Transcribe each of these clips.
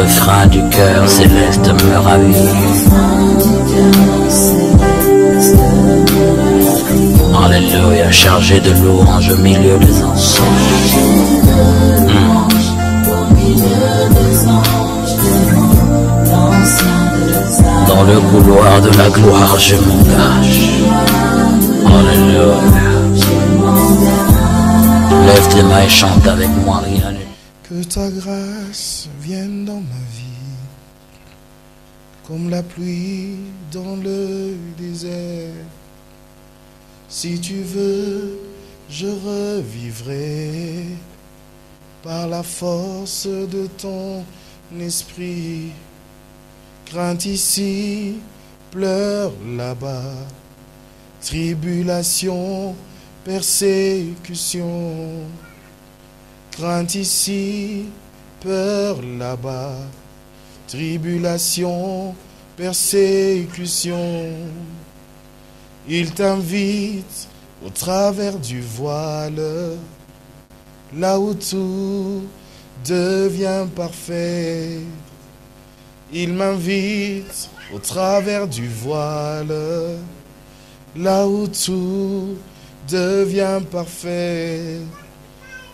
refrain du cœur céleste me ravit. Alléluia, chargé de louanges au milieu des anges. Dans le couloir de la gloire, je m'engage. Alléluia. Lève tes mains et chante avec moi. Que ta grâce vienne dans ma vie, comme la pluie dans le désert. Si tu veux, je revivrai par la force de ton esprit. Crainte ici, pleure là-bas, tribulation, persécution. Crainte ici, peur là-bas, tribulation, persécution. Il t'invite au travers du voile, là où tout devient parfait. Il m'invite au travers du voile, là où tout devient parfait.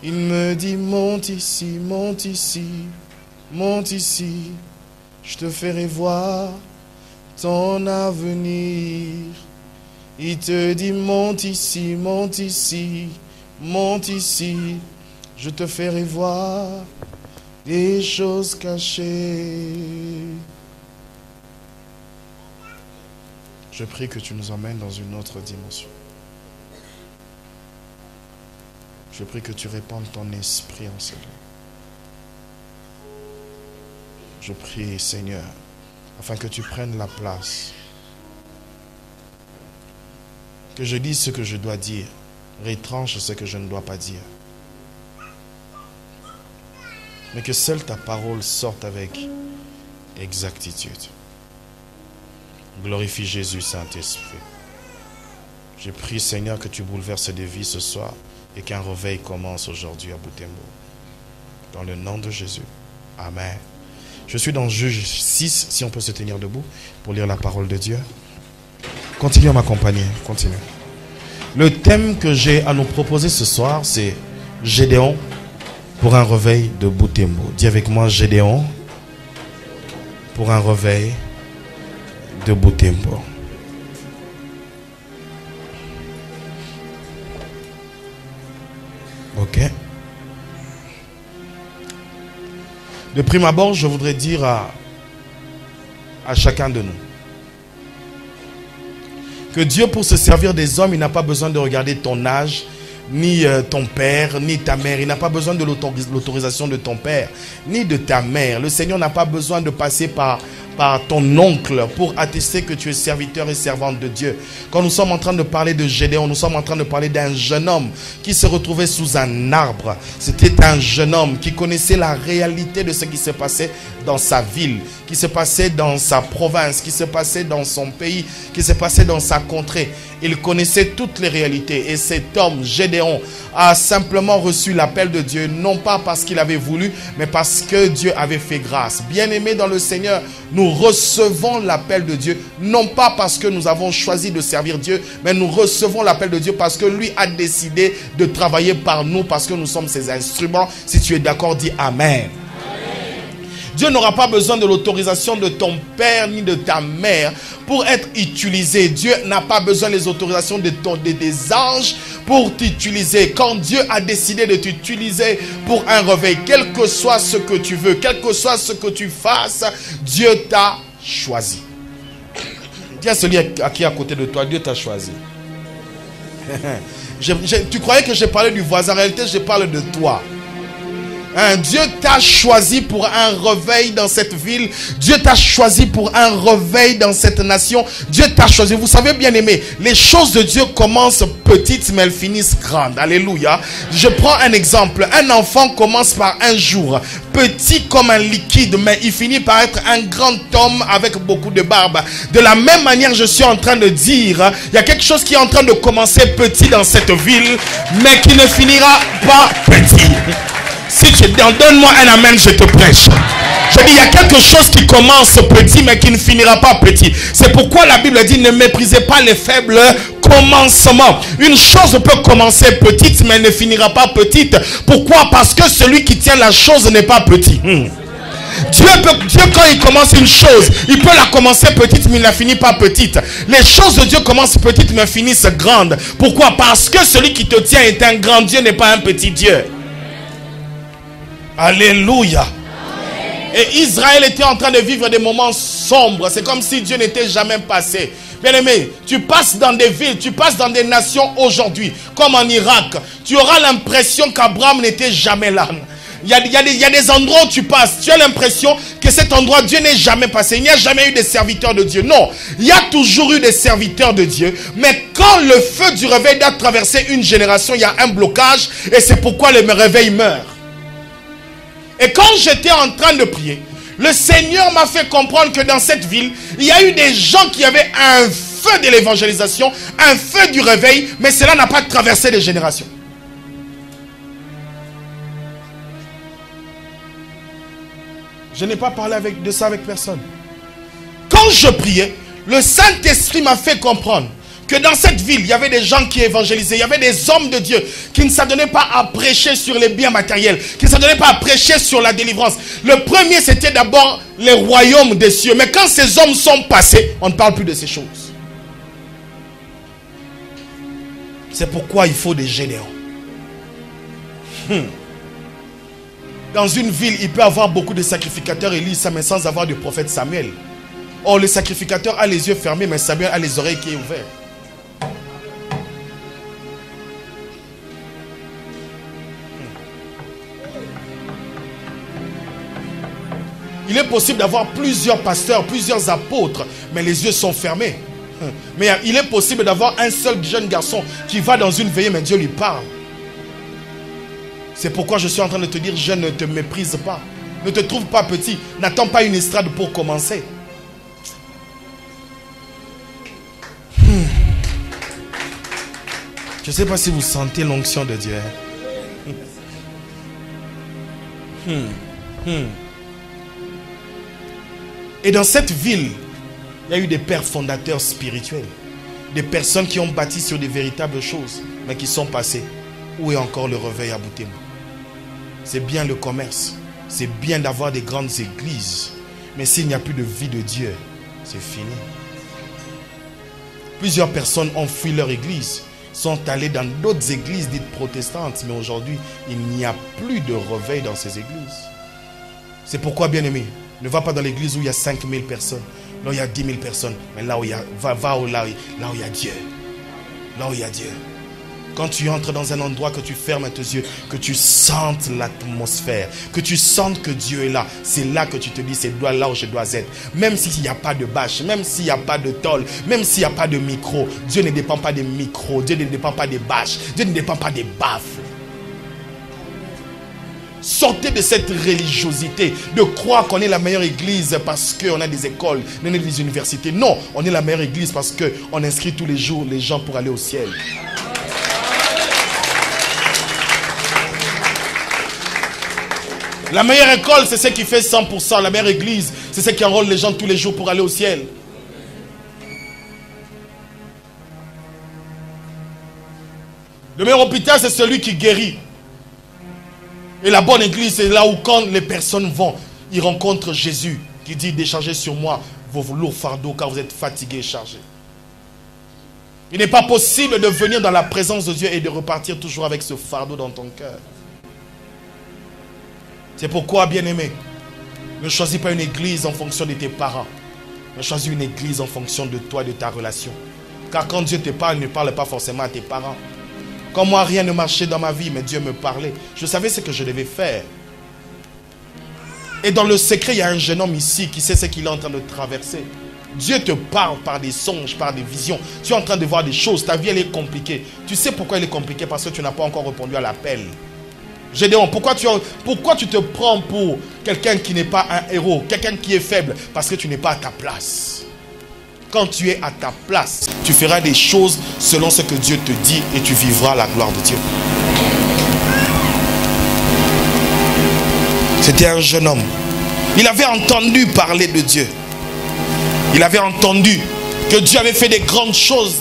Il me dit monte ici, monte ici, monte ici. Je te ferai voir ton avenir. Il te dit monte ici, monte ici, monte ici. Je te ferai voir des choses cachées. Je prie que tu nous emmènes dans une autre dimension. Je prie que tu répandes ton esprit en ce lieu. Je prie, Seigneur, afin que tu prennes la place. Que je dise ce que je dois dire. Retranche ce que je ne dois pas dire. Mais que seule ta parole sorte avec exactitude. Glorifie Jésus, Saint-Esprit. Je prie, Seigneur, que tu bouleverses des vies ce soir et qu'un réveil commence aujourd'hui à Butembo. Dans le nom de Jésus. Amen. Je suis dans Juge 6, si on peut se tenir debout pour lire la parole de Dieu. Continuez à m'accompagner. Continue. Le thème que j'ai à nous proposer ce soir, c'est Gédéon pour un réveil de Butembo. Dis avec moi, Gédéon pour un réveil de Butembo. Ok. De prime abord, je voudrais dire à chacun de nous que Dieu, pour se servir des hommes, il n'a pas besoin de regarder ton âge, ni ton père, ni ta mère. Il n'a pas besoin de l'autorisation de ton père, ni de ta mère. Le Seigneur n'a pas besoin de passer par ton oncle pour attester que tu es serviteur et servante de Dieu. Quand nous sommes en train de parler de Gédéon, nous sommes en train de parler d'un jeune homme qui se retrouvait sous un arbre. C'était un jeune homme qui connaissait la réalité de ce qui se passait dans sa ville, qui se passait dans sa province, qui se passait dans son pays, qui se passait dans sa contrée. Il connaissait toutes les réalités. Et cet homme, Gédéon, a simplement reçu l'appel de Dieu, non pas parce qu'il avait voulu, mais parce que Dieu avait fait grâce. Bien-aimés dans le Seigneur, nous recevons l'appel de Dieu, non pas parce que nous avons choisi de servir Dieu, mais nous recevons l'appel de Dieu parce que lui a décidé de travailler par nous, parce que nous sommes ses instruments. Si tu es d'accord, dis Amen. Dieu n'aura pas besoin de l'autorisation de ton père ni de ta mère pour être utilisé. Dieu n'a pas besoin des autorisations des anges pour t'utiliser. Quand Dieu a décidé de t'utiliser pour un réveil, quel que soit ce que tu veux, quel que soit ce que tu fasses, Dieu t'a choisi. Dis à celui qui est à côté de toi, Dieu t'a choisi. Tu croyais que je parlais du voisin, en réalité je parle de toi. Dieu t'a choisi pour un réveil dans cette ville. Dieu t'a choisi pour un réveil dans cette nation. Dieu t'a choisi. Vous savez, bien aimé, les choses de Dieu commencent petites mais elles finissent grandes. Alléluia. Je prends un exemple. Un enfant commence par un jour, petit comme un liquide, mais il finit par être un grand homme avec beaucoup de barbe. De la même manière, je suis en train de dire, il y a quelque chose qui est en train de commencer petit dans cette ville, mais qui ne finira pas petit. Si tu donne-moi un amen, je te prêche. Je dis, il y a quelque chose qui commence petit, mais qui ne finira pas petit. C'est pourquoi la Bible dit, ne méprisez pas les faibles commencements. Une chose peut commencer petite, mais ne finira pas petite. Pourquoi? Parce que celui qui tient la chose n'est pas petit. Dieu, quand il commence une chose, il peut la commencer petite, mais il ne la finit pas petite. Les choses de Dieu commencent petites, mais finissent grandes. Pourquoi? Parce que celui qui te tient est un grand Dieu, n'est pas un petit Dieu. Alléluia. Et Israël était en train de vivre des moments sombres. C'est comme si Dieu n'était jamais passé. Bien aimé, tu passes dans des villes, tu passes dans des nations aujourd'hui, comme en Irak. Tu auras l'impression qu'Abraham n'était jamais là. Il y a des endroits où tu passes. Tu as l'impression que cet endroit, Dieu n'est jamais passé. Il n'y a jamais eu des serviteurs de Dieu. Non, il y a toujours eu des serviteurs de Dieu. Mais quand le feu du réveil doit traverser une génération, il y a un blocage. Et c'est pourquoi le réveil meurt. Et quand j'étais en train de prier, le Seigneur m'a fait comprendre que dans cette ville, il y a eu des gens qui avaient un feu de l'évangélisation, un feu du réveil, mais cela n'a pas traversé les générations. Je n'ai pas parlé de ça avec personne. Quand je priais, le Saint-Esprit m'a fait comprendre que dans cette ville, il y avait des gens qui évangélisaient, il y avait des hommes de Dieu qui ne s'adonnaient pas à prêcher sur les biens matériels, qui ne s'adonnaient pas à prêcher sur la délivrance. Le premier, c'était d'abord les royaumes des cieux. Mais quand ces hommes sont passés, on ne parle plus de ces choses. C'est pourquoi il faut des Gédéons. Dans une ville, il peut y avoir beaucoup de sacrificateurs Élie, mais sans avoir de prophète Samuel. Or, le sacrificateur a les yeux fermés, mais Samuel a les oreilles qui sont ouvertes. Il est possible d'avoir plusieurs pasteurs, plusieurs apôtres, mais les yeux sont fermés. Mais il est possible d'avoir un seul jeune garçon qui va dans une veillée, mais Dieu lui parle. C'est pourquoi je suis en train de te dire, je ne te méprise pas. Ne te trouve pas petit. N'attends pas une estrade pour commencer. Je ne sais pas si vous sentez l'onction de Dieu. Et dans cette ville, il y a eu des pères fondateurs spirituels. Des personnes qui ont bâti sur des véritables choses, mais qui sont passées. Où est encore le réveil à Boutémou? C'est bien le commerce. C'est bien d'avoir des grandes églises. Mais s'il n'y a plus de vie de Dieu, c'est fini. Plusieurs personnes ont fui leur église, sont allées dans d'autres églises dites protestantes. Mais aujourd'hui, il n'y a plus de réveil dans ces églises. C'est pourquoi, bien aimé, ne va pas dans l'église où il y a 5000 personnes. Là où il y a 10 000 personnes. Mais là où il y a, va là où il y a Dieu. Là où il y a Dieu. Quand tu entres dans un endroit, que tu fermes tes yeux, que tu sentes l'atmosphère, que tu sentes que Dieu est là, c'est là que tu te dis, c'est là où je dois être. Même s'il n'y a pas de bâche, même s'il n'y a pas de tôle, même s'il n'y a pas de micro, Dieu ne dépend pas des micros, Dieu ne dépend pas des bâches, Dieu ne dépend pas des baffles. Sortez de cette religiosité, de croire qu'on est la meilleure église parce qu'on a des écoles, on a des universités. Non, on est la meilleure église parce qu'on inscrit tous les jours les gens pour aller au ciel. La meilleure école, c'est celle qui fait 100%. La meilleure église, c'est celle qui enrôle les gens tous les jours pour aller au ciel. Le meilleur hôpital, c'est celui qui guérit. Et la bonne église, c'est là où quand les personnes vont, ils rencontrent Jésus qui dit, déchargez sur moi vos lourds fardeaux car vous êtes fatigués et chargés. Il n'est pas possible de venir dans la présence de Dieu et de repartir toujours avec ce fardeau dans ton cœur. C'est pourquoi, bien-aimé, ne choisis pas une église en fonction de tes parents. Mais choisis une église en fonction de toi et de ta relation. Car quand Dieu te parle, il ne parle pas forcément à tes parents. Comme moi, rien ne marchait dans ma vie, mais Dieu me parlait. Je savais ce que je devais faire. Et dans le secret, il y a un jeune homme ici qui sait ce qu'il est en train de traverser. Dieu te parle par des songes, par des visions. Tu es en train de voir des choses. Ta vie, elle est compliquée. Tu sais pourquoi elle est compliquée? Parce que tu n'as pas encore répondu à l'appel. Gédéon, pourquoi tu te prends pour quelqu'un qui n'est pas un héros, quelqu'un qui est faible? Parce que tu n'es pas à ta place. Quand tu es à ta place, tu feras des choses selon ce que Dieu te dit et tu vivras la gloire de Dieu. C'était un jeune homme. Il avait entendu parler de Dieu. Il avait entendu que Dieu avait fait des grandes choses.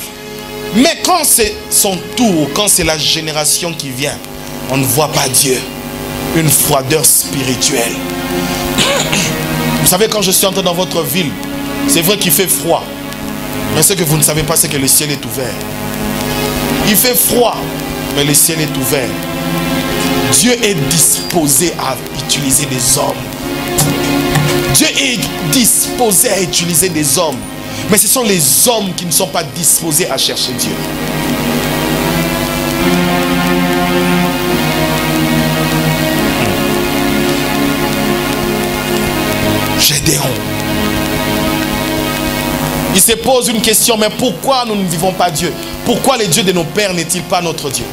Mais quand c'est son tour, quand c'est la génération qui vient, on ne voit pas Dieu. Une froideur spirituelle. Vous savez, quand je suis entré dans votre ville, c'est vrai qu'il fait froid. Mais ce que vous ne savez pas, c'est que le ciel est ouvert. Il fait froid, mais le ciel est ouvert. Dieu est disposé à utiliser des hommes. Dieu est disposé à utiliser des hommes. Mais ce sont les hommes qui ne sont pas disposés à chercher Dieu. Gédéon. Il se pose une question, mais pourquoi nous ne vivons pas Dieu? Pourquoi le Dieu de nos pères n'est-il pas notre Dieu?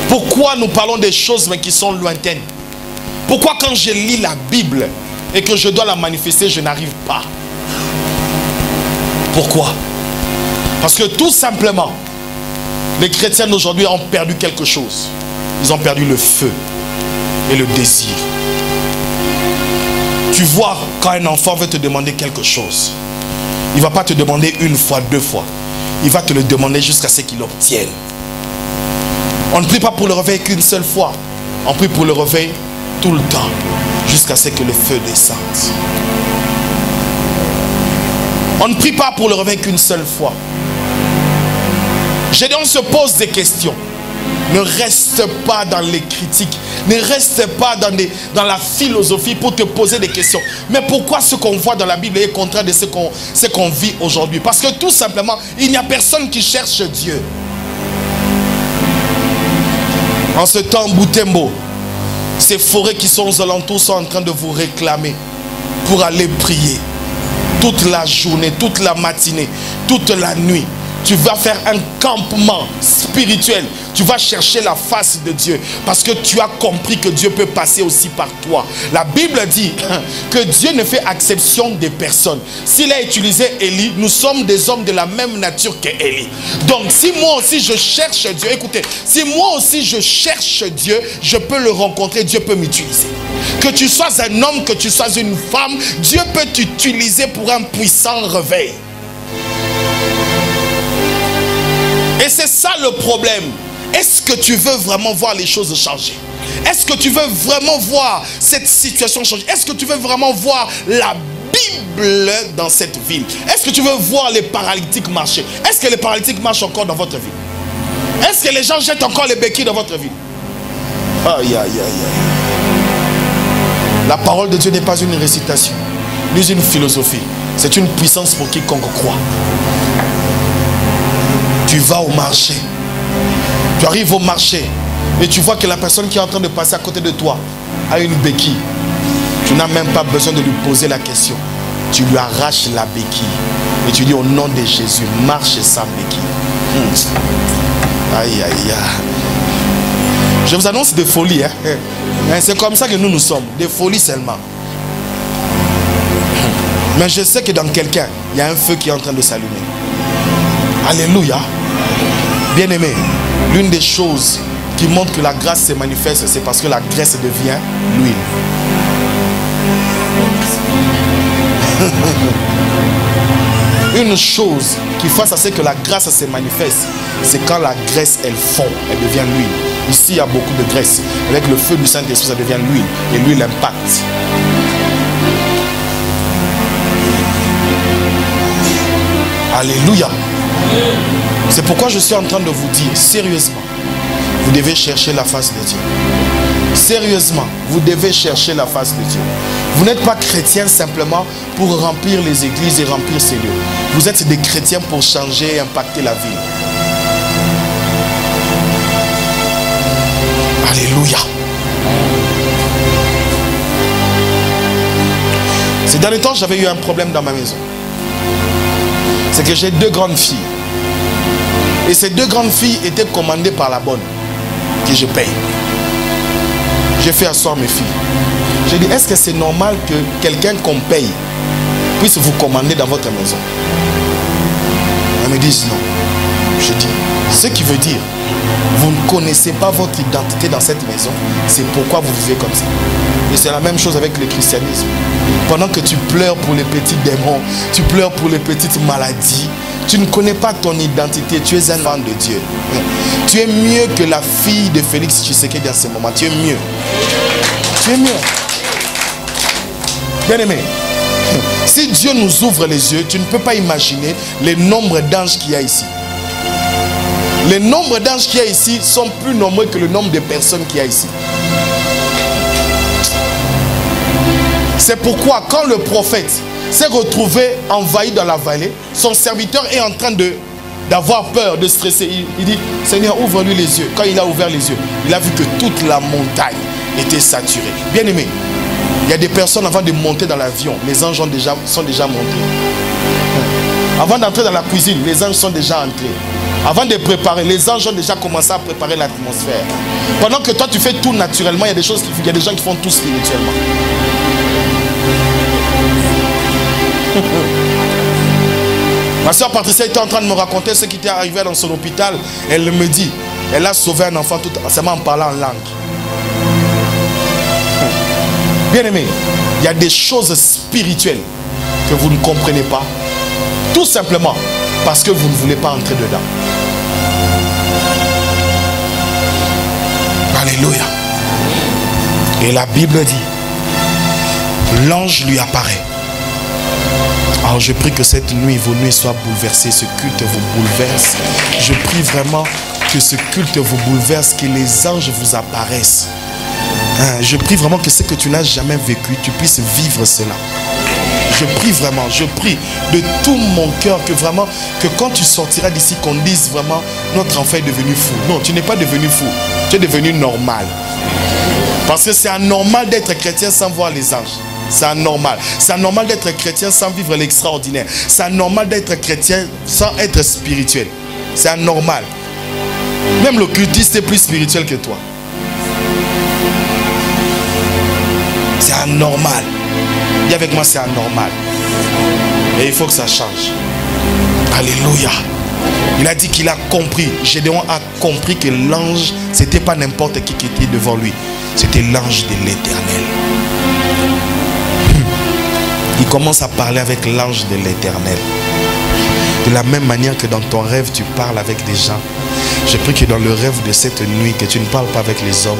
Pourquoi nous parlons des choses mais qui sont lointaines? Pourquoi quand je lis la Bible et que je dois la manifester, je n'arrive pas? Pourquoi? Parce que tout simplement, les chrétiens d'aujourd'hui ont perdu quelque chose. Ils ont perdu le feu et le désir. Tu vois, quand un enfant veut te demander quelque chose, il ne va pas te demander une fois, deux fois. Il va te le demander jusqu'à ce qu'il l'obtienne. On ne prie pas pour le réveil qu'une seule fois. On prie pour le réveil tout le temps, jusqu'à ce que le feu descende. On ne prie pas pour le réveil qu'une seule fois. Gédéon se pose des questions. Ne reste pas dans les critiques. Ne reste pas dans la philosophie pour te poser des questions. Mais pourquoi ce qu'on voit dans la Bible est contraire de ce qu'on vit aujourd'hui? Parce que tout simplement, il n'y a personne qui cherche Dieu. En ce temps, Boutembo, ces forêts qui sont aux alentours sont en train de vous réclamer pour aller prier. Toute la journée, toute la matinée, toute la nuit. Tu vas faire un campement spirituel. Tu vas chercher la face de Dieu. Parce que tu as compris que Dieu peut passer aussi par toi. La Bible dit que Dieu ne fait exception des personnes. S'il a utilisé Élie, nous sommes des hommes de la même nature qu'Élie. Donc si moi aussi je cherche Dieu, écoutez, si moi aussi je cherche Dieu, je peux le rencontrer, Dieu peut m'utiliser. Que tu sois un homme, que tu sois une femme, Dieu peut t'utiliser pour un puissant réveil. Et c'est ça le problème. Est-ce que tu veux vraiment voir les choses changer? Est-ce que tu veux vraiment voir cette situation changer? Est-ce que tu veux vraiment voir la Bible dans cette ville? Est-ce que tu veux voir les paralytiques marcher? Est-ce que les paralytiques marchent encore dans votre ville? Est-ce que les gens jettent encore les béquilles dans votre ville? Aïe, aïe, aïe, aïe. La parole de Dieu n'est pas une récitation, ni une philosophie. C'est une puissance pour quiconque croit. Tu vas au marché, tu arrives au marché et tu vois que la personne qui est en train de passer à côté de toi a une béquille. Tu n'as même pas besoin de lui poser la question. Tu lui arraches la béquille et tu dis au nom de Jésus, marche sans béquille. Aïe, aïe, aïe. Je vous annonce des folies. C'est comme ça que nous sommes, des folies seulement. Mais je sais que dans quelqu'un, il y a un feu qui est en train de s'allumer. Alléluia. Bien-aimé, l'une des choses qui montre que la grâce se manifeste, c'est parce que la graisse devient l'huile. Une chose qui fasse à ce que la grâce se manifeste, c'est quand la graisse elle fond, elle devient l'huile. Ici il y a beaucoup de graisse. Avec le feu du Saint-Esprit, ça devient l'huile. Et l'huile impacte. Alléluia. C'est pourquoi je suis en train de vous dire, sérieusement, vous devez chercher la face de Dieu. Sérieusement, vous devez chercher la face de Dieu. Vous n'êtes pas chrétien simplement pour remplir les églises et remplir ces lieux. Vous êtes des chrétiens pour changer et impacter la ville. Alléluia. Ces derniers temps, j'avais eu un problème dans ma maison. C'est que j'ai deux grandes filles. Et ces deux grandes filles étaient commandées par la bonne, que je paye. J'ai fait asseoir mes filles. J'ai dit, est-ce que c'est normal que quelqu'un qu'on paye puisse vous commander dans votre maison? Elles me disent non. Je dis, Ce qui veut dire, vous ne connaissez pas votre identité dans cette maison. C'est pourquoi vous vivez comme ça. Et c'est la même chose avec le christianisme. Pendant que tu pleures pour les petits démons, tu pleures pour les petites maladies, tu ne connais pas ton identité. Tu es un enfant de Dieu. Tu es mieux que la fille de Félix Tshisekedi dans ce moment. Tu es mieux. Tu es mieux. Bien-aimé, si Dieu nous ouvre les yeux, tu ne peux pas imaginer le nombre d'anges qu'il y a ici. Les nombres d'anges qu'il y a ici sont plus nombreux que le nombre de personnes qu'il y a ici. C'est pourquoi quand le prophète s'est retrouvé envahi dans la vallée, son serviteur est en train d'avoir peur, de stresser. Il dit, Seigneur, ouvre-lui les yeux. Quand il a ouvert les yeux, il a vu que toute la montagne était saturée. Bien aimé, il y a des personnes avant de monter dans l'avion, les anges sont déjà montés. Avant d'entrer dans la cuisine, les anges sont déjà entrés. Avant de préparer, les anges ont déjà commencé à préparer l'atmosphère. Pendant que toi tu fais tout naturellement, il y a des choses il y a des gens qui font tout spirituellement. Ma soeur Patricia était en train de me raconter ce qui était arrivé dans son hôpital. Elle me dit, elle a sauvé un enfant tout seulement en parlant en langue. Bien aimé, il y a des choses spirituelles que vous ne comprenez pas, tout simplement parce que vous ne voulez pas entrer dedans. Alléluia. Et la Bible dit, l'ange lui apparaît. Alors je prie que cette nuit, vos nuits soient bouleversées, ce culte vous bouleverse. Je prie vraiment que ce culte vous bouleverse, que les anges vous apparaissent. Je prie vraiment que ce que tu n'as jamais vécu, tu puisses vivre cela. Je prie vraiment, je prie de tout mon cœur que vraiment, que quand tu sortiras d'ici, qu'on dise vraiment, notre enfant est devenu fou. Non, tu n'es pas devenu fou, tu es devenu normal. Parce que c'est anormal d'être chrétien sans voir les anges. C'est anormal. C'est anormal d'être chrétien sans vivre l'extraordinaire. C'est anormal d'être chrétien sans être spirituel. C'est anormal. Même l'occultiste est plus spirituel que toi. C'est anormal. Dis avec moi, c'est anormal. Et il faut que ça change. Alléluia. Il a dit qu'il a compris. Gédéon a compris que l'ange, c'était pas n'importe qui était devant lui. C'était l'ange de l'Éternel. Il commence à parler avec l'ange de l'Éternel. De la même manière que dans ton rêve, tu parles avec des gens. Je prie que dans le rêve de cette nuit, que tu ne parles pas avec les hommes,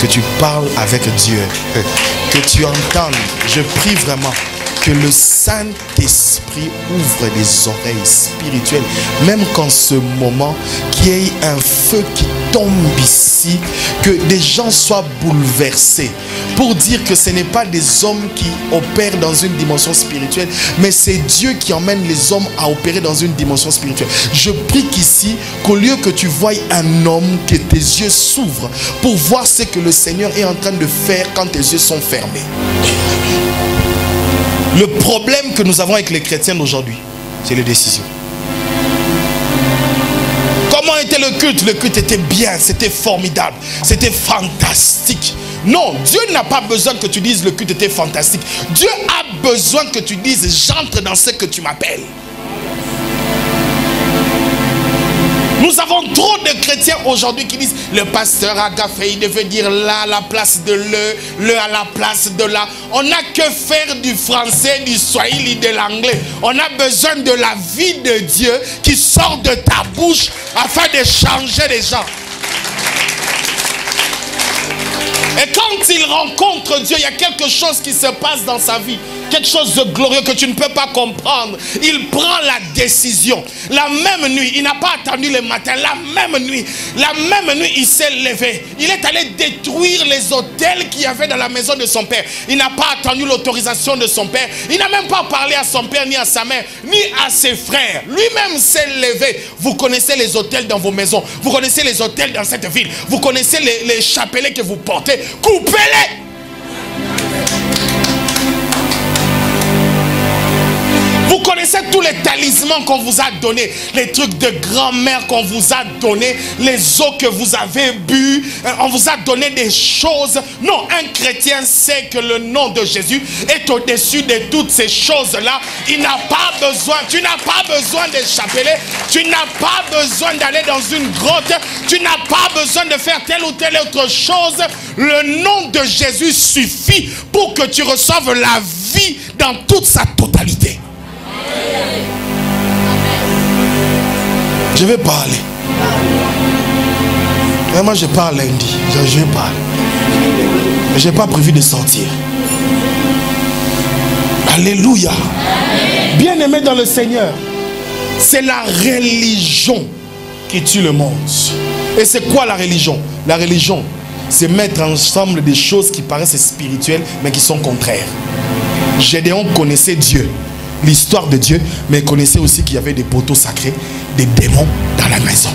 que tu parles avec Dieu, que tu entendes. Je prie vraiment que le Saint-Esprit ouvre les oreilles spirituelles, même qu'en ce moment, qu'il y ait un feu qui tombe ici, que des gens soient bouleversés, pour dire que ce n'est pas des hommes qui opèrent dans une dimension spirituelle, mais c'est Dieu qui emmène les hommes à opérer dans une dimension spirituelle. Je prie qu'ici, qu'au lieu que tu voies un homme, que tes yeux s'ouvrent pour voir ce que le Seigneur est en train de faire quand tes yeux sont fermés. Le problème que nous avons avec les chrétiens d'aujourd'hui, c'est les décisions. Comment était le culte? Le culte était bien, c'était formidable, c'était fantastique. Non, Dieu n'a pas besoin que tu dises le culte était fantastique. Dieu a besoin que tu dises j'entre dans ce que tu m'appelles. Nous avons trop de chrétiens aujourd'hui qui disent le pasteur a gaffé, il devait dire là à la place de le à la place de là. On n'a que faire du français, du swahili, de l'anglais. On a besoin de la vie de Dieu qui sort de ta bouche afin de changer les gens. Et quand il rencontre Dieu, il y a quelque chose qui se passe dans sa vie. Quelque chose de glorieux que tu ne peux pas comprendre. Il prend la décision. La même nuit, il n'a pas attendu le matin. La même nuit, il s'est levé. Il est allé détruire les autels qu'il y avait dans la maison de son père. Il n'a pas attendu l'autorisation de son père. Il n'a même pas parlé à son père, ni à sa mère, ni à ses frères. Lui-même s'est levé. Vous connaissez les autels dans vos maisons. Vous connaissez les autels dans cette ville. Vous connaissez les chapelets que vous portez. Coupez-les. Vous connaissez tous les talismans qu'on vous a donnés, les trucs de grand-mère qu'on vous a donnés, les eaux que vous avez bu, on vous a donné des choses. Non, un chrétien sait que le nom de Jésus est au-dessus de toutes ces choses-là. Il n'a pas besoin, tu n'as pas besoin de chapelet, tu n'as pas besoin d'aller dans une grotte, tu n'as pas besoin de faire telle ou telle autre chose. Le nom de Jésus suffit pour que tu reçoives la vie dans toute sa totalité. Je vais parler. Et moi je parle lundi. Je vais parler. Mais je n'ai pas prévu de sortir. Alléluia. Bien-aimé dans le Seigneur, c'est la religion qui tue le monde. Et c'est quoi la religion? La religion, c'est mettre ensemble des choses qui paraissent spirituelles mais qui sont contraires. Gédéon connaissait Dieu, l'histoire de Dieu, mais il connaissait aussi qu'il y avait des poteaux sacrés, des démons dans la maison.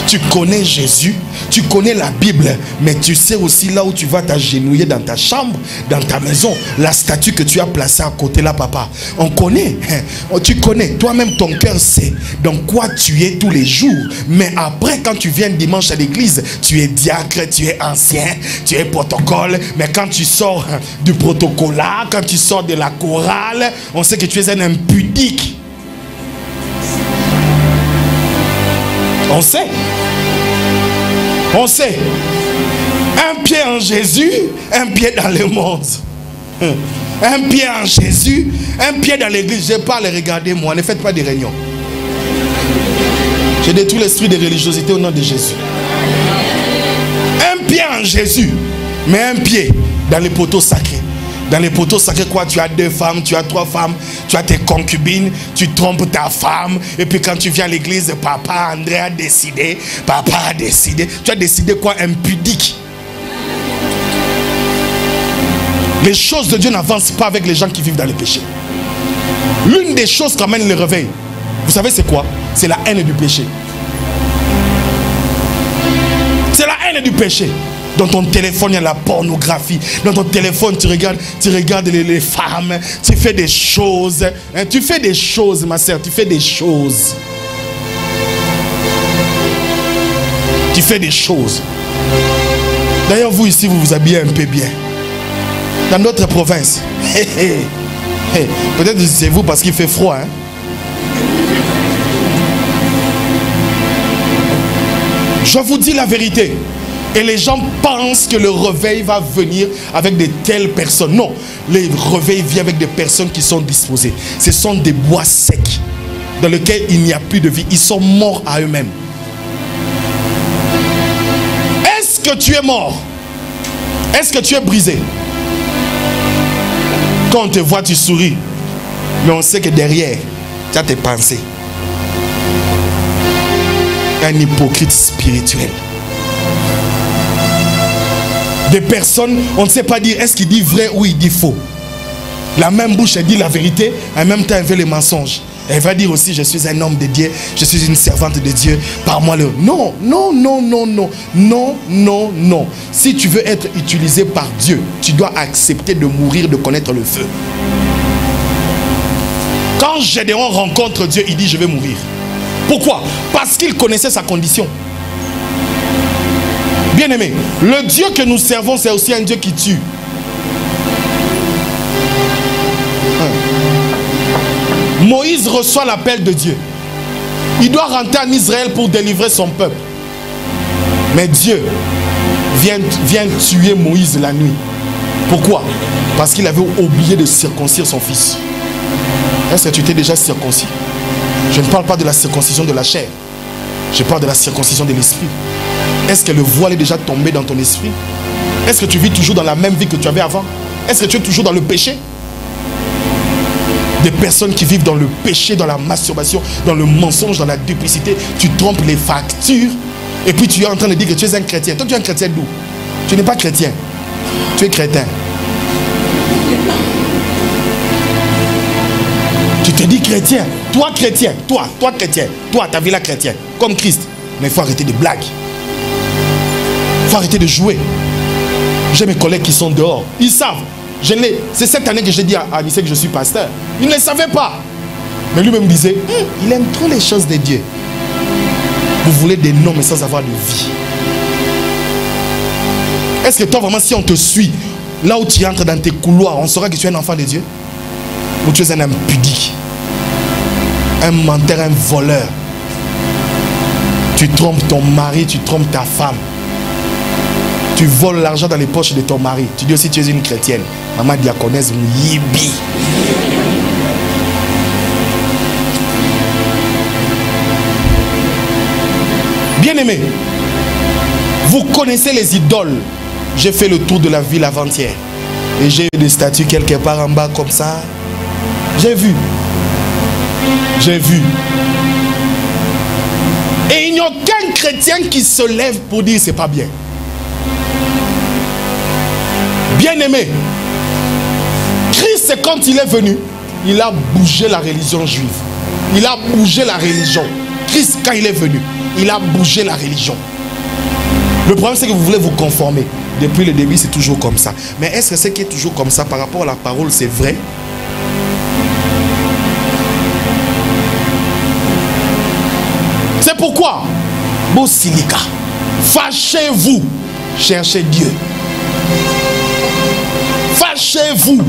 Tu connais Jésus, tu connais la Bible, mais tu sais aussi là où tu vas t'agenouiller dans ta chambre, dans ta maison, la statue que tu as placée à côté là, papa. On connaît, tu connais, toi-même ton cœur sait dans quoi tu es tous les jours. Mais après, quand tu viens dimanche à l'église, tu es diacre, tu es ancien, tu es protocole. Mais quand tu sors du protocolat, quand tu sors de la chorale, on sait que tu es un impudique. On sait. On sait. Un pied en Jésus, un pied dans le monde. Un pied en Jésus, un pied dans l'église. Je parle, regardez-moi, ne faites pas des réunions. Je détruis l'esprit de religiosité au nom de Jésus. Un pied en Jésus, mais un pied dans les poteaux sacrés. Dans les poteaux sacrés, quoi, tu as 2 femmes, tu as 3 femmes, tu as tes concubines, tu trompes ta femme, et puis quand tu viens à l'église, papa André a décidé, papa a décidé. Tu as décidé quoi? Impudique. Les choses de Dieu n'avancent pas avec les gens qui vivent dans le péché. L'une des choses qui amène le réveil, vous savez c'est quoi? C'est la haine du péché. C'est la haine du péché. Dans ton téléphone, il y a la pornographie. Dans ton téléphone, tu regardes les femmes. Tu fais des choses. Hein? Tu fais des choses, ma soeur. Tu fais des choses. Tu fais des choses. D'ailleurs, vous ici, vous vous habillez un peu bien. Dans d'autres provinces. Peut-être que c'est vous parce qu'il fait froid. Hein? Je vous dis la vérité. Et les gens pensent que le réveil va venir avec de telles personnes. Non, le réveil vient avec des personnes qui sont disposées. Ce sont des bois secs dans lesquels il n'y a plus de vie. Ils sont morts à eux-mêmes. Est-ce que tu es mort? Est-ce que tu es brisé? Quand on te voit, tu souris. Mais on sait que derrière, tu as tes pensées. Un hypocrite spirituel. Des personnes, on ne sait pas dire est-ce qu'il dit vrai ou il dit faux. La même bouche, elle dit la vérité, en même temps elle fait les mensonges. Elle va dire aussi je suis un homme de Dieu, je suis une servante de Dieu, par moi le... Non, non, non, non, non, non, non, non. Si tu veux être utilisé par Dieu, tu dois accepter de mourir, de connaître le feu. Quand Gédéon rencontre Dieu, il dit je vais mourir. Pourquoi? Parce qu'il connaissait sa condition. Bien-aimé, le Dieu que nous servons, c'est aussi un Dieu qui tue. Moïse reçoit l'appel de Dieu. Il doit rentrer en Israël pour délivrer son peuple. Mais Dieu vient tuer Moïse la nuit. Pourquoi? Parce qu'il avait oublié de circoncire son fils. Est-ce que tu t'es déjà circoncis? Je ne parle pas de la circoncision de la chair. Je parle de la circoncision de l'esprit. Est-ce que le voile est déjà tombé dans ton esprit? Est-ce que tu vis toujours dans la même vie que tu avais avant? Est-ce que tu es toujours dans le péché? Des personnes qui vivent dans le péché, dans la masturbation, dans le mensonge, dans la duplicité. Tu trompes les factures et puis tu es en train de dire que tu es un chrétien. Toi, tu es un chrétien d'où? Tu n'es pas chrétien. Tu es crétin. Tu te dis chrétien. Toi, chrétien. Toi, chrétien. Toi, ta vie là chrétien. Comme Christ. Mais il faut arrêter de blagues. Il faut arrêter de jouer. J'ai mes collègues qui sont dehors. Ils savent. C'est cette année que j'ai dit à Anissé que je suis pasteur. Il ne le savait pas. Mais lui-même disait, il aime trop les choses de Dieu. Vous voulez des noms mais sans avoir de vie. Est-ce que toi vraiment, si on te suit, là où tu entres dans tes couloirs, on saura que tu es un enfant de Dieu? Ou tu es un impudique, un menteur, un voleur? Tu trompes ton mari, tu trompes ta femme. Tu voles l'argent dans les poches de ton mari. Tu dis aussi tu es une chrétienne. Maman diaconesse Yibi. Bien-aimé, vous connaissez les idoles. J'ai fait le tour de la ville avant-hier. Et j'ai eu des statues quelque part en bas comme ça. J'ai vu. J'ai vu. Et il n'y a aucun chrétien qui se lève pour dire c'est pas bien. Bien-aimé, Christ, quand il est venu, il a bougé la religion juive. Il a bougé la religion. Christ, quand il est venu, il a bougé la religion. Le problème, c'est que vous voulez vous conformer. Depuis le début, c'est toujours comme ça. Mais est-ce que ce qui est toujours comme ça par rapport à la parole, c'est vrai? C'est pourquoi, Bosilika, fâchez-vous, cherchez Dieu. Fâchez-vous.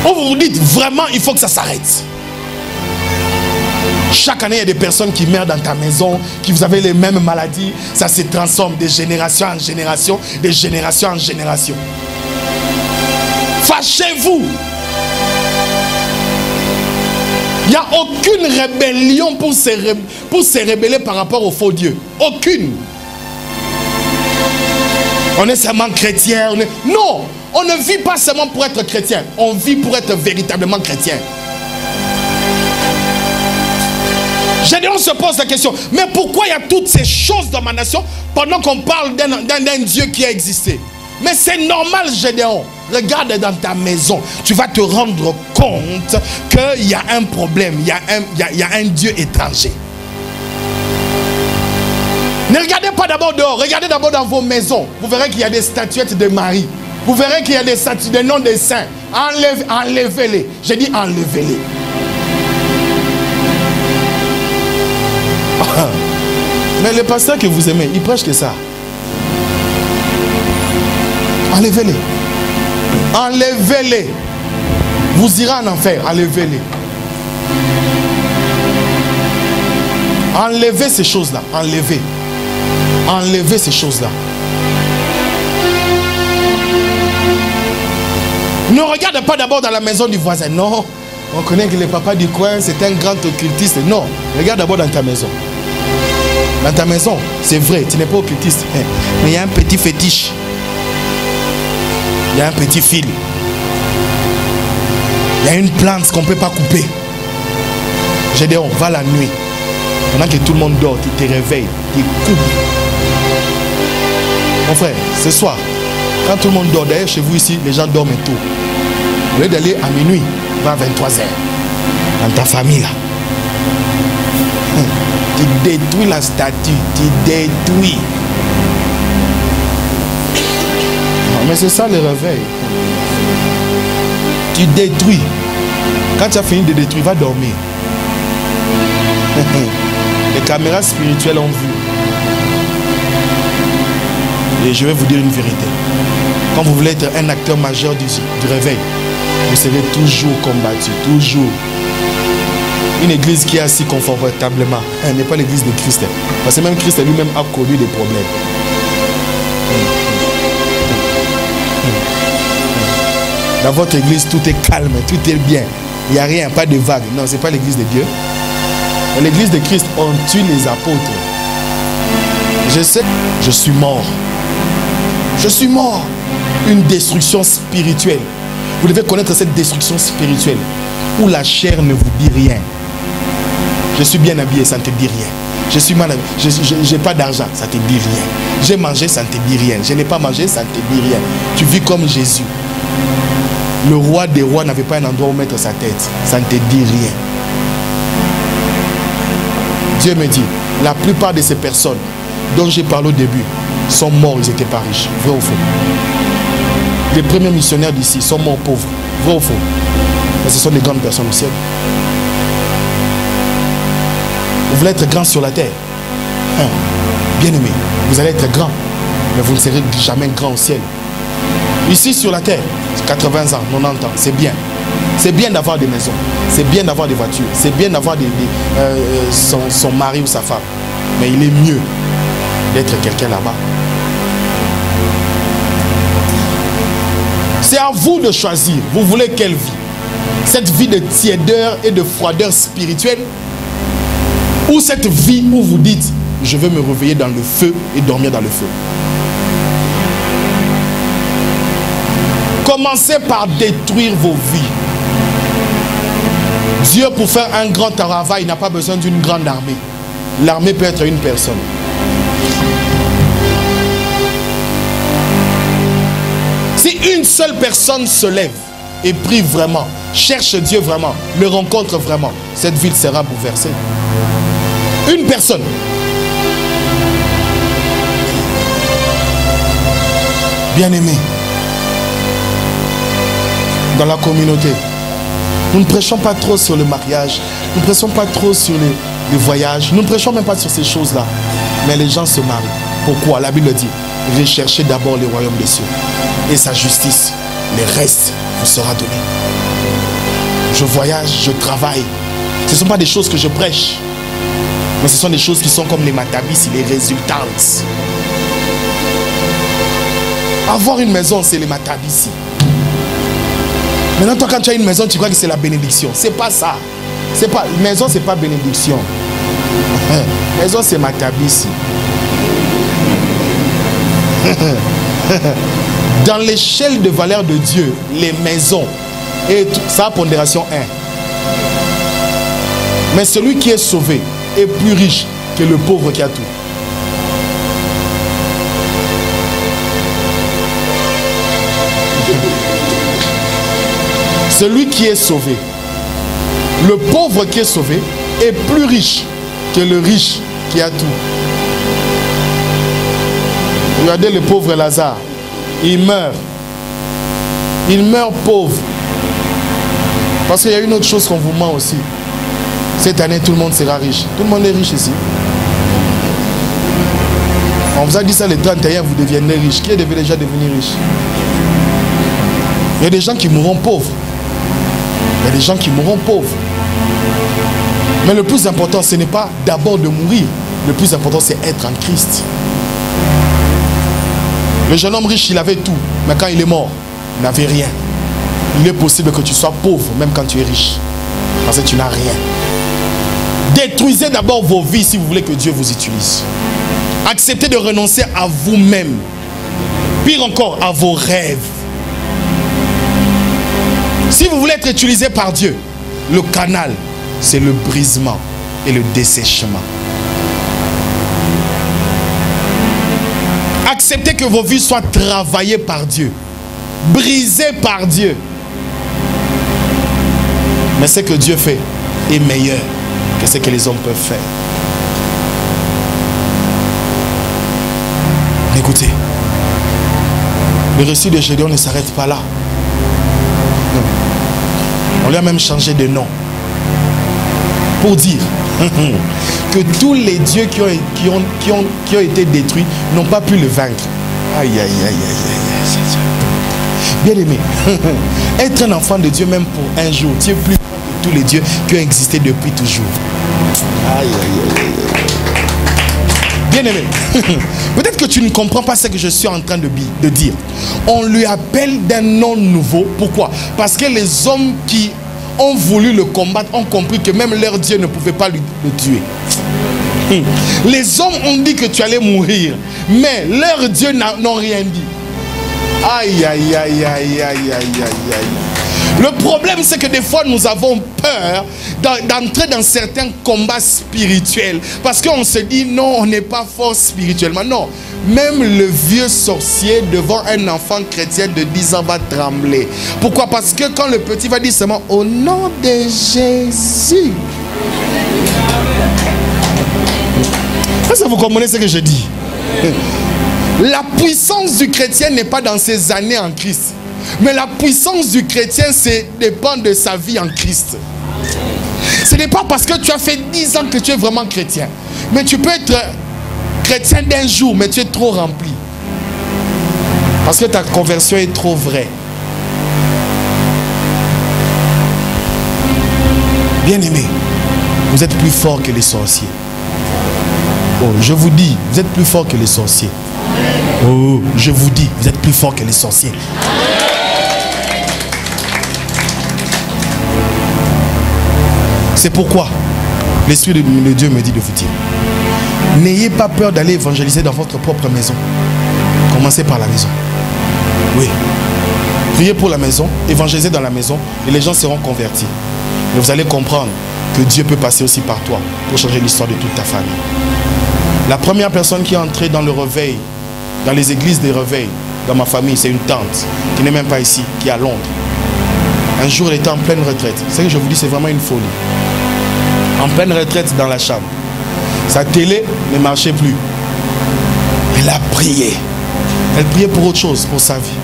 Vous vous dites vraiment, il faut que ça s'arrête. Chaque année, il y a des personnes qui meurent dans ta maison, qui vous avez les mêmes maladies. Ça se transforme de génération en génération, de génération en génération. Fâchez-vous. Il n'y a aucune rébellion pour se rebeller par rapport au faux Dieu. Aucune. On est seulement chrétien. Non, on ne vit pas seulement pour être chrétien. On vit pour être véritablement chrétien. On se pose la question, mais pourquoi il y a toutes ces choses dans ma nation pendant qu'on parle d'un Dieu qui a existé? Mais c'est normal, Gédéon. Regarde dans ta maison, tu vas te rendre compte qu'il y a un problème, il y a un Dieu étranger. Ne regardez pas d'abord dehors, regardez d'abord dans vos maisons. Vous verrez qu'il y a des statuettes de Marie. Vous verrez qu'il y a des statues, des noms des saints. Enlevez-les. J'ai dit enlevez-les. Mais le pasteur que vous aimez, il prêche que ça. Enlevez-les. Enlevez-les. Vous irez en enfer. Enlevez-les. Enlevez ces choses-là. Enlevez. Enlevez ces choses-là. Ne regarde pas d'abord dans la maison du voisin. Non. On connaît que le papa du coin, c'est un grand occultiste. Non. Regarde d'abord dans ta maison. Dans ta maison, c'est vrai, tu n'es pas occultiste. Mais il y a un petit fétiche. Il y a un petit fil. Il y a une plante qu'on ne peut pas couper. J'ai dit, on va la nuit. Pendant que tout le monde dort, tu te réveilles, tu coupes. Mon frère, ce soir, quand tout le monde dort, d'ailleurs chez vous ici, les gens dorment tôt. Au lieu d'aller à minuit, va à 23h. Dans ta famille là. Tu détruis la statue, tu détruis. Non, mais c'est ça le réveil. Tu détruis. Quand tu as fini de détruire, va dormir. Les caméras spirituelles ont vu. Et je vais vous dire une vérité. Quand vous voulez être un acteur majeur du réveil, vous serez toujours combattu, toujours. Une église qui est assise confortablement n'est pas l'église de Christ. Parce que même Christ lui-même a connu des problèmes. Dans votre église, tout est calme, tout est bien. Il n'y a rien, pas de vagues. Non, ce n'est pas l'église de Dieu. Dans l'église de Christ, on tue les apôtres. Je sais, je suis mort. Je suis mort. Une destruction spirituelle. Vous devez connaître cette destruction spirituelle où la chair ne vous dit rien. Je suis bien habillé, ça ne te dit rien. Je suis mal habillé, je n'ai pas d'argent, ça ne te dit rien. J'ai mangé, ça ne te dit rien. Je n'ai pas mangé, ça ne te dit rien. Tu vis comme Jésus. Le roi des rois n'avait pas un endroit où mettre sa tête. Ça ne te dit rien. Dieu me dit, la plupart de ces personnes dont j'ai parlé au début sont morts, ils n'étaient pas riches. Vrai ou faux? Les premiers missionnaires d'ici sont morts pauvres. Vrai ou faux? Mais ce sont des grandes personnes au ciel. Vous voulez être grand sur la terre? Bien aimé, vous allez être grand, mais vous ne serez jamais grand au ciel. Ici sur la terre, 80 ans, 90 ans, c'est bien. C'est bien d'avoir des maisons, c'est bien d'avoir des voitures, c'est bien d'avoir son mari ou sa femme. Mais il est mieux d'être quelqu'un là-bas. C'est à vous de choisir. Vous voulez quelle vie? Cette vie de tiédeur et de froideur spirituelle? Ou cette vie où vous dites, je veux me réveiller dans le feu et dormir dans le feu? Commencez par détruire vos vies. Dieu, pour faire un grand travail, n'a pas besoin d'une grande armée. L'armée peut être une personne. Si une seule personne se lève et prie vraiment, cherche Dieu vraiment, le rencontre vraiment, cette ville sera bouleversée. Une personne. Bien-aimé, dans la communauté, nous ne prêchons pas trop sur le mariage, nous ne prêchons pas trop sur les voyages, nous ne prêchons même pas sur ces choses-là. Mais les gens se marient. Pourquoi? La Bible dit, recherchez d'abord le royaume des cieux et sa justice. Le reste vous sera donné. Je voyage, je travaille. Ce ne sont pas des choses que je prêche, mais ce sont des choses qui sont comme les matabis, les résultantes. Avoir une maison, c'est les matabis. Maintenant, toi, quand tu as une maison, tu crois que c'est la bénédiction. C'est pas ça. C'est pas, maison, c'est pas bénédiction. Maison, c'est matabis. Dans l'échelle de valeur de Dieu, les maisons, et ça a pondération 1. Mais celui qui est sauvé est plus riche que le pauvre qui a tout. Celui qui est sauvé, le pauvre qui est sauvé est plus riche que le riche qui a tout. Regardez le pauvre Lazare, il meurt. Il meurt pauvre. Parce qu'il y a une autre chose qu'on vous ment aussi. Cette année, tout le monde sera riche. Tout le monde est riche ici. On vous a dit ça le 31, vous deviendrez riche. Qui est déjà devenu riche? Il y a des gens qui mourront pauvres. Il y a des gens qui mourront pauvres. Mais le plus important, ce n'est pas d'abord de mourir. Le plus important, c'est être en Christ. Le jeune homme riche, il avait tout. Mais quand il est mort, il n'avait rien. Il est possible que tu sois pauvre, même quand tu es riche. Parce que tu n'as rien. Détruisez d'abord vos vies si vous voulez que Dieu vous utilise. Acceptez de renoncer à vous-même. Pire encore, à vos rêves. Si vous voulez être utilisé par Dieu, le canal, c'est le brisement et le dessèchement. Acceptez que vos vies soient travaillées par Dieu, brisées par Dieu. Mais ce que Dieu fait est meilleur que ce que les hommes peuvent faire. Écoutez, le récit de Gédéon ne s'arrête pas là. Non. On lui a même changé de nom pour dire que tous les dieux qui ont été détruits n'ont pas pu le vaincre. Aïe, aïe, aïe, aïe, aïe. Bien aimé, être un enfant de Dieu même pour un jour, tu es plus grand que tous les dieux qui ont existé depuis toujours. Aïe, aïe, aïe, aïe. Bien aimé, peut-être que tu ne comprends pas ce que je suis en train de dire. On lui appelle d'un nom nouveau. Pourquoi? Parce que les hommes qui ont voulu le combattre ont compris que même leur Dieu ne pouvait pas le tuer. Les hommes ont dit que tu allais mourir, mais leur Dieu n'ont rien dit. Aïe, aïe, aïe, aïe, aïe, aïe, aïe, aïe. Le problème, c'est que des fois, nous avons peur d'entrer dans certains combats spirituels. Parce qu'on se dit, non, on n'est pas fort spirituellement. Non, même le vieux sorcier devant un enfant chrétien de 10 ans va trembler. Pourquoi? Parce que quand le petit va dire seulement, au nom de Jésus. Est-ce que vous comprenez ce que je dis? La puissance du chrétien n'est pas dans ses années en Christ. Mais la puissance du chrétien, c'est dépend de sa vie en Christ. Ce n'est pas parce que tu as fait 10 ans que tu es vraiment chrétien. Mais tu peux être chrétien d'un jour, mais tu es trop rempli. Parce que ta conversion est trop vraie. Bien-aimés, vous êtes plus forts que les sorciers. Oh, je vous dis, vous êtes plus forts que les sorciers. Oh, je vous dis, vous êtes plus forts que les sorciers. C'est pourquoi l'Esprit de Dieu me dit de vous dire, n'ayez pas peur d'aller évangéliser dans votre propre maison. Commencez par la maison. Oui. Priez pour la maison, évangélisez dans la maison et les gens seront convertis. Mais vous allez comprendre que Dieu peut passer aussi par toi pour changer l'histoire de toute ta famille. La première personne qui est entrée dans le réveil, dans les églises des réveils, dans ma famille, c'est une tante qui n'est même pas ici, qui est à Londres. Un jour, elle était en pleine retraite. Ce que je vous dis, c'est vraiment une folie. En pleine retraite dans la chambre. Sa télé ne marchait plus. Elle a prié. Elle priait pour autre chose, pour sa vie.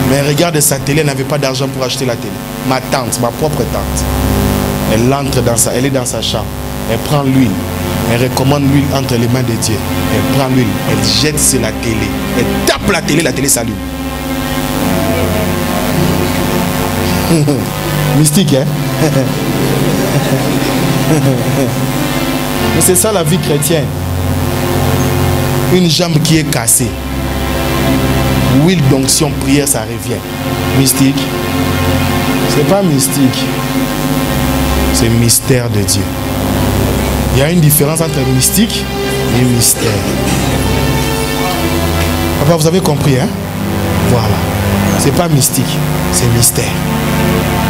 Mais elle regarde sa télé, elle n'avait pas d'argent pour acheter la télé. Ma tante, ma propre tante. Elle entre dans sa, elle est dans sa chambre. Elle prend l'huile. Elle recommande l'huile entre les mains de Dieu. Elle prend l'huile. Elle jette sur la télé. Elle tape la télé s'allume. Mystique, hein? Mais c'est ça la vie chrétienne. Une jambe qui est cassée. Huile d'onction, prière, ça revient. Mystique. C'est pas mystique. C'est mystère de Dieu. Il y a une différence entre mystique et mystère. Papa, vous avez compris, hein? Voilà. C'est pas mystique, c'est mystère.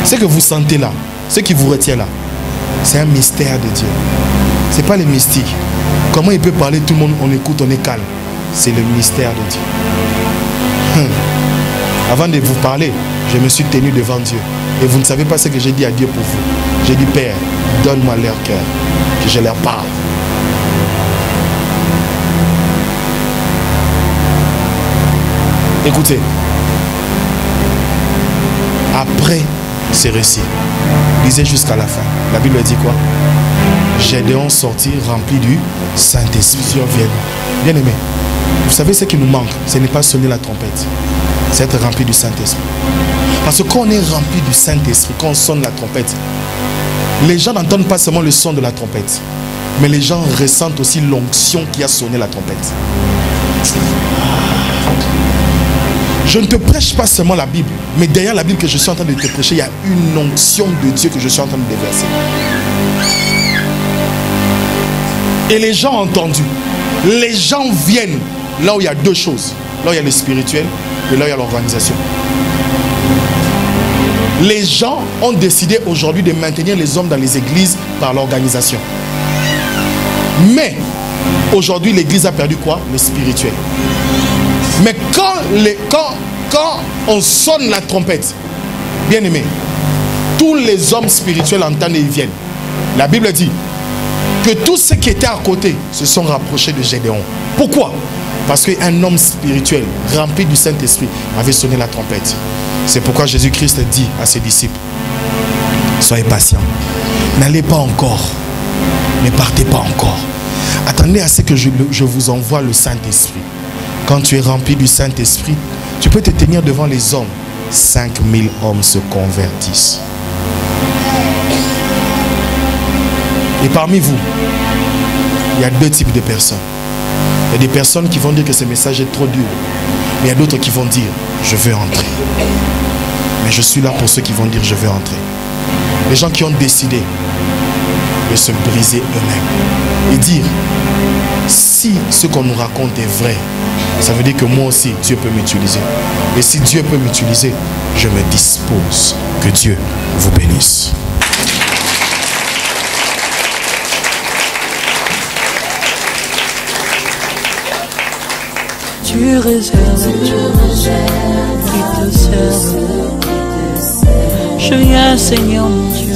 Ce que vous sentez là, ce qui vous retient là, c'est un mystère de Dieu. C'est pas le mystique. Comment il peut parler, tout le monde, on écoute, on est calme. C'est le mystère de Dieu. Avant de vous parler, je me suis tenu devant Dieu. Et vous ne savez pas ce que j'ai dit à Dieu pour vous. J'ai dit, Père, donne-moi leur cœur, que je leur parle. Écoutez, après ces récits, lisez jusqu'à la fin. La Bible dit quoi? Gédéon sortit rempli du Saint-Esprit. Bien aimé, vous savez ce qui nous manque, ce n'est pas sonner la trompette, c'est être rempli du Saint-Esprit. Parce que quand on est rempli du Saint-Esprit, quand on sonne la trompette, les gens n'entendent pas seulement le son de la trompette, mais les gens ressentent aussi l'onction qui a sonné la trompette. Je ne te prêche pas seulement la Bible, mais derrière la Bible que je suis en train de te prêcher, il y a une onction de Dieu que je suis en train de déverser. Et les gens ont entendu. Les gens viennent là où il y a deux choses. Là où il y a le spirituel et là où il y a l'organisation. Les gens ont décidé aujourd'hui de maintenir les hommes dans les églises par l'organisation. Mais aujourd'hui, l'église a perdu quoi? Le spirituel. Mais quand on sonne la trompette, bien aimé, tous les hommes spirituels entendent et ils viennent. La Bible dit que tous ceux qui étaient à côté se sont rapprochés de Gédéon. Pourquoi? Parce qu'un homme spirituel rempli du Saint-Esprit avait sonné la trompette. C'est pourquoi Jésus-Christ dit à ses disciples, soyez patients, n'allez pas encore, ne partez pas encore. Attendez à ce que je vous envoie le Saint-Esprit. Quand tu es rempli du Saint-Esprit, tu peux te tenir devant les hommes. 5000 hommes se convertissent. Et parmi vous, il y a deux types de personnes. Il y a des personnes qui vont dire que ce message est trop dur. Mais il y a d'autres qui vont dire, je veux entrer. Mais je suis là pour ceux qui vont dire, je veux entrer. Les gens qui ont décidé de se briser eux-mêmes. Et dire, si ce qu'on nous raconte est vrai, ça veut dire que moi aussi, Dieu peut m'utiliser. Et si Dieu peut m'utiliser, je me dispose. Que Dieu vous bénisse. Tu réserves qui te servent. Je viens, Seigneur mon Dieu.